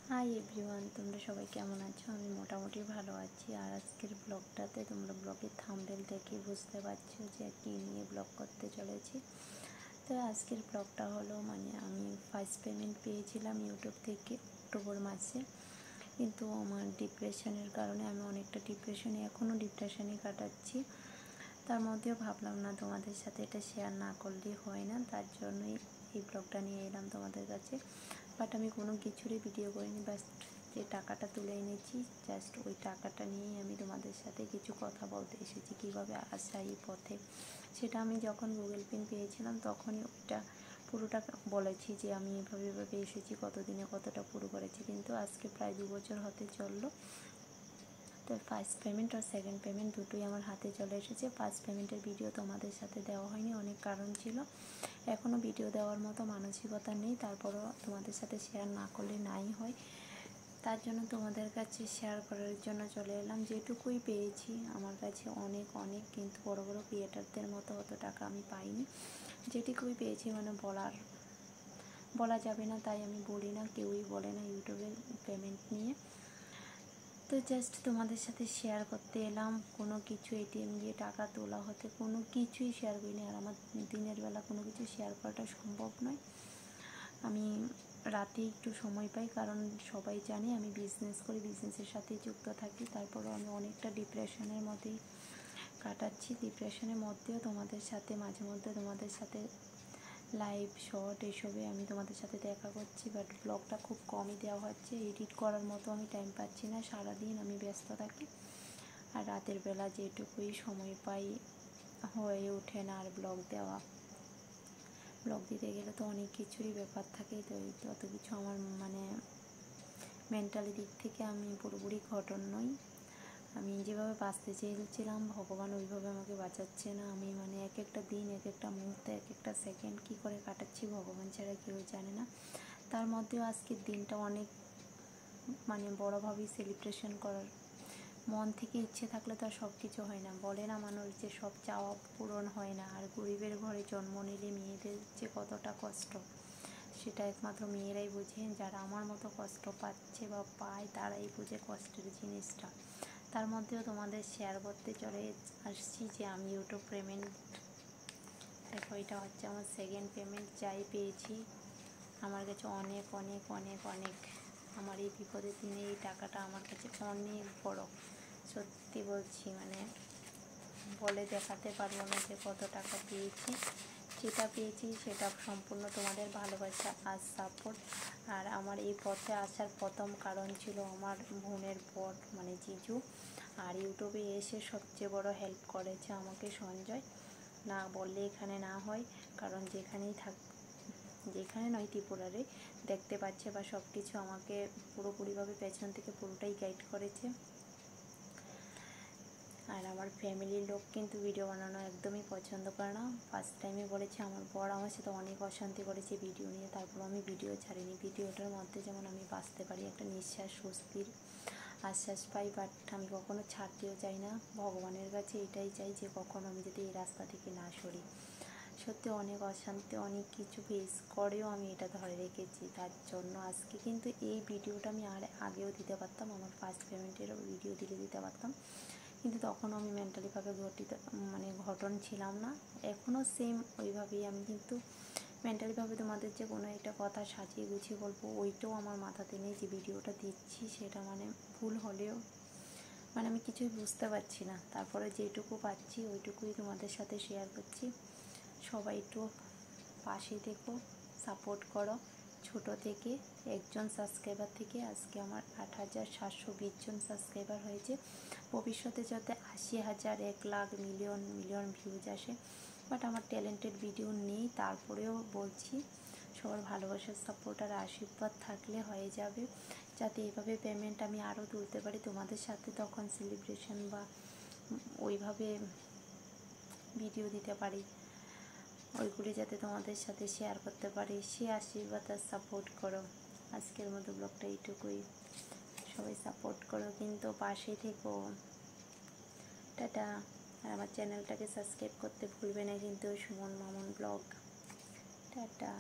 Hi everyone, তোমরা সবাই কেমন আছো? আমি মোটামুটি ভালো আছি। আর আজকের ব্লগটাতে তোমরা ব্লগের থাম্বনেল দেখে বুঝতে পারছো যে কী নিয়ে ব্লগ করতে চলেছি। তো আজকের ব্লগটা হলো আমি ফার্স্ট পেমেন্ট পেয়েছিলাম ইউটিউব থেকে অক্টোবর মাসে, কিন্তু আমার ডিপ্রেশনের কারণে আমি অনেকটা এখনও ডিপ্রেশনে কাটাচ্ছি। তার মধ্যেও ভাবলাম না তোমাদের সাথে এটা শেয়ার না করলেই হয় না, তার জন্যই এই ব্লগটা নিয়ে এলাম তোমাদের কাছে। বাট আমি কোনো কিছুরই ভিডিও করিনি, বাস যে টাকাটা তুলে এনেছি জাস্ট ওই টাকাটা নিয়েই আমি তোমাদের সাথে কিছু কথা বলতে এসেছি। কীভাবে আসা এই পথে, সেটা আমি যখন গুগল পিন পেয়েছিলাম তখনই ওইটা পুরোটা বলেছি যে আমি এভাবে এসেছি, কতদিনে কতটা পুরো করেছি। কিন্তু আজকে প্রায় 2 বছর হতে চললো। তো ফার্স্ট পেমেন্ট আর সেকেন্ড পেমেন্ট দুটোই আমার হাতে চলে এসেছে। ফার্স্ট পেমেন্টের ভিডিও তোমাদের সাথে দেওয়া হয়নি, অনেক কারণ ছিল। এখনও ভিডিও দেওয়ার মতো মানসিকতা নেই, তারপরও তোমাদের সাথে শেয়ার না করলে নাই হয়। তার জন্য তোমাদের কাছে শেয়ার করার জন্য চলে এলাম। যেটুকুই পেয়েছি আমার কাছে অনেক, কিন্তু বড় বড় ক্রিয়েটারদের মতো অত টাকা আমি পাইনি। যেটুকুই পেয়েছি বলা যাবে না, তাই আমি বলি না, কেউই বলে না ইউটিউবের পেমেন্ট নিয়ে। তো জাস্ট তোমাদের সাথে শেয়ার করতে এলাম। কোনো কিছু এটিএম দিয়ে টাকা তোলা হতে কোনো কিছুই শেয়ার করিনি। আর আমার দিনের বেলা কোনো কিছু শেয়ার করাটা সম্ভব নয়। আমি রাতে একটু সময় পাই, কারণ সবাই জানে আমি বিজনেস করি, বিজনেসের সাথেই যুক্ত থাকি। তারপরও আমি অনেকটা ডিপ্রেশনের মধ্যেই কাটাচ্ছি। ডিপ্রেশনের মধ্যেও তোমাদের সাথে মাঝে মধ্যে তোমাদের সাথে লাইভ শর্ট এসবে আমি তোমাদের সাথে দেখা করছি, বাট ব্লগটা খুব কমই দেওয়া হচ্ছে। এডিট করার মতো আমি টাইম পাচ্ছি না, সারাদিন আমি ব্যস্ত থাকি। আর রাতের বেলা যেটুকুই সময় পাই হয়ে ওঠে না আর ব্লগ দিতে গেলে তো অনেক কিছুরই ব্যাপার থাকে। তো অত কিছু আমার মেন্টালি দিক থেকে আমি পুরোপুরি ঘটন নই। আমি যেভাবে বাঁচতে চেয়েছিলাম ভগবান ওইভাবে আমাকে বাঁচাচ্ছে না। আমি এক একটা দিন, এক একটা মুহূর্তে, এক একটা সেকেন্ড কী করে কাটাচ্ছি ভগবান ছাড়া কেউ জানে না। তার মধ্যেও আজকের দিনটা অনেক বড়োভাবেই সেলিব্রেশন করার মন থেকে ইচ্ছে থাকলে তো আর সব কিছু হয় না। বলে না মানুষ যে সব চাওয়া পূরণ হয় না। আর গরিবের ঘরে জন্ম নিলে মেয়েদের যে কতটা কষ্ট, সেটা একমাত্র মেয়েরাই বোঝে। যারা আমার মতো কষ্ট পাচ্ছে বা পায় তারাই বোঝে কষ্টের জিনিসটা। তার মধ্যেও তোমাদের শেয়ার করতে চলে আসছি যে আমি ইউটিউব পেমেন্ট, দেখো এটা হচ্ছে আমার সেকেন্ড পেমেন্ট। যাই পেয়েছি আমার কাছে অনেক আমার এই বিপদের দিনে এই টাকাটা আমার কাছে অনেক বড়। সত্যি বলছি, বলে দেখাতে পারবো না যে কত টাকা পেয়েছি। যেটা পেয়েছি সেটা সম্পূর্ণ তোমাদের ভালোবাসা আর সাপোর্ট। আর আমার এই পথে আসার প্রথম কারণ ছিল আমার বোনের বর জিজু। আর ইউটিউবে এসে সবচেয়ে বড় হেল্প করেছে আমাকে সঞ্জয়। না বললে এখানে না হয়, কারণ যেখানে নয় ত্রিপুরারে দেখতে পাচ্ছে বা সব কিছু আমাকে পুরোপুরিভাবে পেছন থেকে পুরোটাই গাইড করেছে। আর আমার ফ্যামিলির লোক কিন্তু ভিডিও বানানো একদমই পছন্দ করে না। ফার্স্ট টাইমে বলেছে, আমার বর আমার সাথে অনেক অশান্তি করেছে ভিডিও নিয়ে, তারপর আমি ভিডিও ছাড়িনি। ভিডিওটার মধ্যে যেমন আমি বাঁচতে পারি, একটা নিঃশ্বাস স্বস্তির আশ্বাস পাই, বাট আমি কখনো ছাড়তেও চাই না। ভগবানের কাছে এটাই চাই যে কখনো আমি যদি এই রাস্তা থেকে না সরি। সত্যি অনেক অশান্তি, অনেক কিছু ফেস করেও আমি এটা ধরে রেখেছি। তার জন্য আজকে কিন্তু এই ভিডিওটা আমি আর আগেও দিতে পারতাম, আমার ফার্স্ট পেমেন্টেরও ভিডিও দিতে পারতাম, কিন্তু তখনও আমি মেন্টালিভাবে ঘটন ছিলাম না। এখনও সেম ওইভাবেই আমি, কিন্তু মেন্টালিভাবে তোমাদের যে কোনো একটা কথা সাজিয়ে গুছিয়ে বলবো ওইটাও আমার মাথাতে নেই। যে ভিডিওটা দিচ্ছি সেটা ভুল হলেও আমি কিছুই বুঝতে পারছি না। তারপরে যেটুকু পাচ্ছি ওইটুকুই তোমাদের সাথে শেয়ার করছি। সবাই একটু পাশে থেকো, সাপোর্ট করো। ছোট থেকে একজন সাবস্ক্রাইবার থেকে আজকে আমার 8,720 জন সাবস্ক্রাইবার হয়েছে। ভবিষ্যতে যাতে 80,000, 1 লাখ, মিলিয়ন ভিউজ আসে। বাট আমার ট্যালেন্টেড ভিডিও নেই, তারপরেও বলছি সবার ভালোবাসার সাপোর্ট আর আশীর্বাদ থাকলে হয়ে যাবে, যাতে এইভাবে পেমেন্ট আমি আরও তুলতে পারি তোমাদের সাথে। তখন সেলিব্রেশন বা ওইভাবে ভিডিও দিতে পারি, ওইগুলি যাতে তোমাদের সাথে শেয়ার করতে পারি। সে আশীর্বাদ আর সাপোর্ট করো। আজকের মতো ব্লগটা এইটুকুই। সবাই সাপোর্ট করো, কিন্তু পাশে থেকো। টাটা। আর আমার চ্যানেলটাকে সাবস্ক্রাইব করতে ভুলবে না কিন্তু, সুমন মামুন ব্লগ। টাটা।